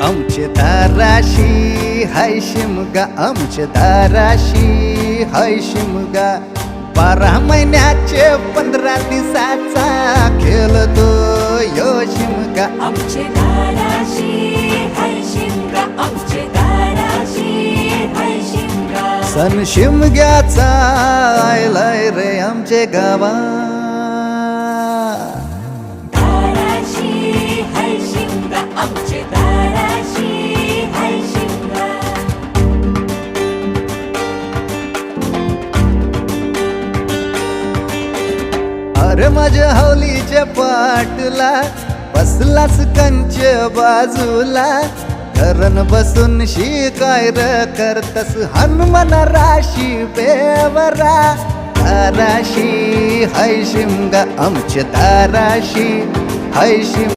आमचे दाराशी हाय शिमगा, आमचे दाराशी हाय शिमगा. 12 महिन्याचे 15 दिवसाचा खेळतो यो शिमगा. आमचे दाराशी हाय शिमगा, आमचे दाराशी हाय शिमगा. सण शिमग्याचा आयलाय रे आमचे गावा. दाराशी हाय शिमगा, आमचे दाराशी हाय शिमगा. अरे माझ्या हौलीच्या पाटला बसलास कंच बाजूला. धरण बसून शिकाय र करतस हनुमान राशी बेवरा. दाराशी हाय शिमगा, आमच्या दाराशी हाय शिमगा.